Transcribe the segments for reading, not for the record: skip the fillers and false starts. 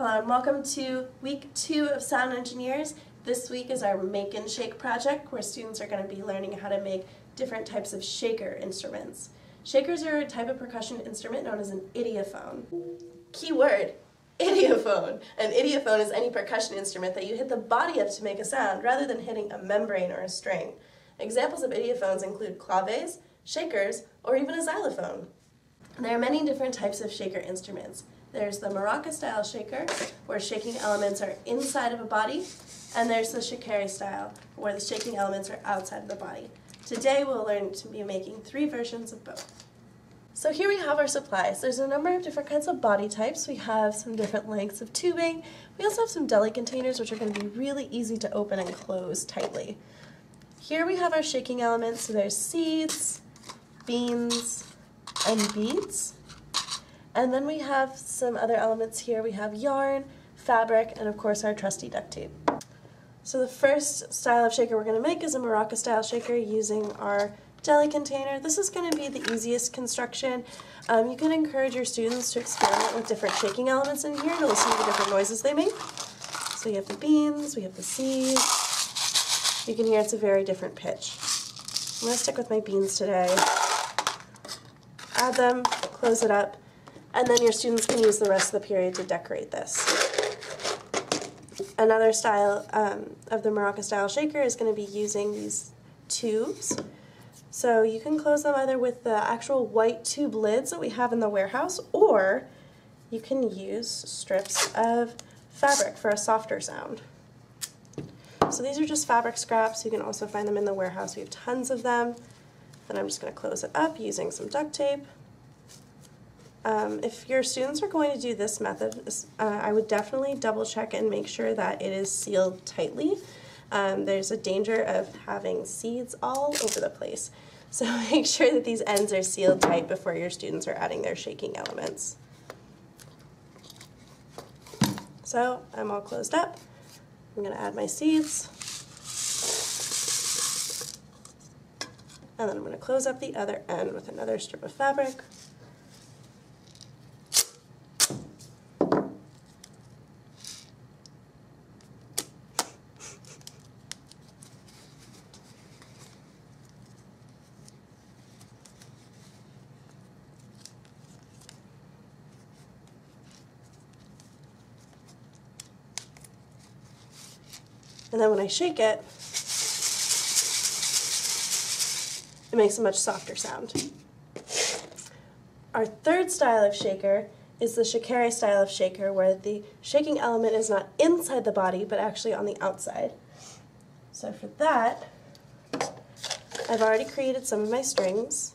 Hello and welcome to week 2 of Sound Engineers. This week is our Make and Shake project where students are going to be learning how to make different types of shaker instruments. Shakers are a type of percussion instrument known as an idiophone. Key word, idiophone. An idiophone is any percussion instrument that you hit the body of to make a sound rather than hitting a membrane or a string. Examples of idiophones include claves, shakers, or even a xylophone. There are many different types of shaker instruments. There's the maraca style shaker, where shaking elements are inside of a body, and there's the shakere style, where the shaking elements are outside of the body. Today we'll learn to be making 3 versions of both. So here we have our supplies. There's a number of different kinds of body types. We have some different lengths of tubing. We also have some deli containers, which are going to be really easy to open and close tightly. Here we have our shaking elements. So there's seeds, beans, and beads. And then we have some other elements here. We have yarn, fabric, and of course our trusty duct tape. So the first style of shaker we're going to make is a maraca style shaker using our deli container. This is going to be the easiest construction. You can encourage your students to experiment with different shaking elements in here to listen to the different noises they make. So you have the beans, we have the seeds. You can hear it's a very different pitch. I'm going to stick with my beans today. Add them, close it up, and then your students can use the rest of the period to decorate this. Another style of the maraca style shaker is going to be using these tubes. So you can close them either with the actual white tube lids that we have in the warehouse, or you can use strips of fabric for a softer sound. So these are just fabric scraps. You can also find them in the warehouse. We have tons of them. Then I'm just going to close it up using some duct tape. If your students are going to do this method, I would definitely double check and make sure that it is sealed tightly. There's a danger of having seeds all over the place. So make sure that these ends are sealed tight before your students are adding their shaking elements. So I'm all closed up. I'm going to add my seeds. And then I'm going to close up the other end with another strip of fabric. And then when I shake it, it makes a much softer sound. Our third style of shaker is the shakere style of shaker, where the shaking element is not inside the body, but actually on the outside. So for that, I've already created some of my strings.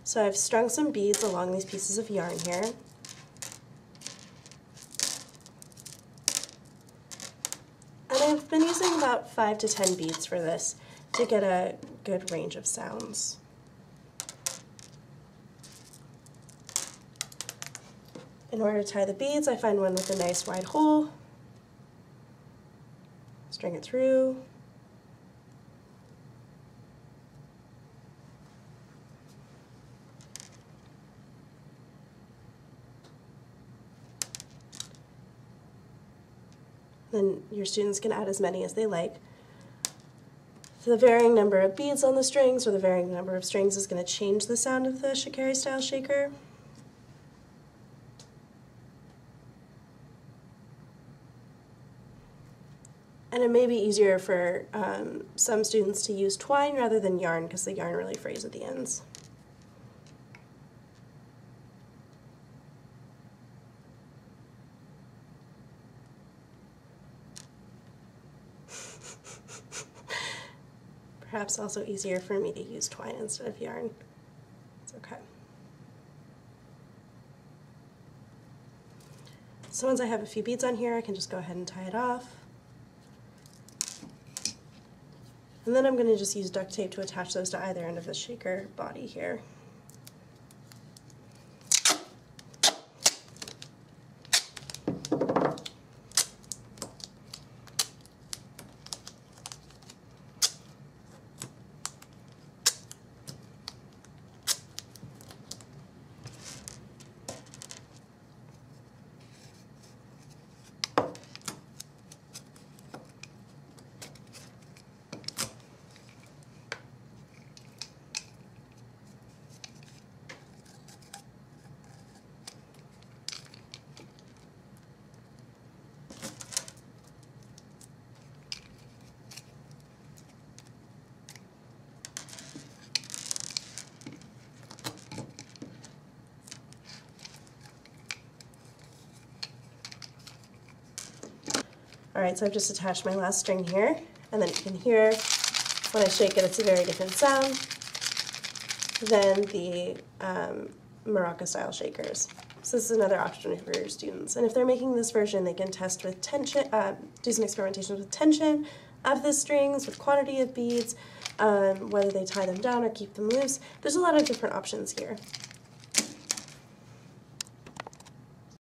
So I've strung some beads along these pieces of yarn here. I've been using about 5 to 10 beads for this to get a good range of sounds. In order to tie the beads, I find one with a nice wide hole, string it through, then your students can add as many as they like. The varying number of beads on the strings or the varying number of strings is going to change the sound of the shakere style shaker. And it may be easier for some students to use twine rather than yarn because the yarn really frays at the ends. Perhaps also easier for me to use twine instead of yarn. It's okay. So once I have a few beads on here, I can just go ahead and tie it off. And then I'm going to just use duct tape to attach those to either end of the shaker body here. Alright, so I've just attached my last string here, and then you can hear when I shake it, it's a very different sound than the maraca style shakers. So this is another option for your students. And if they're making this version, they can test with tension, do some experimentations with tension of the strings, with quantity of beads, whether they tie them down or keep them loose. There's a lot of different options here.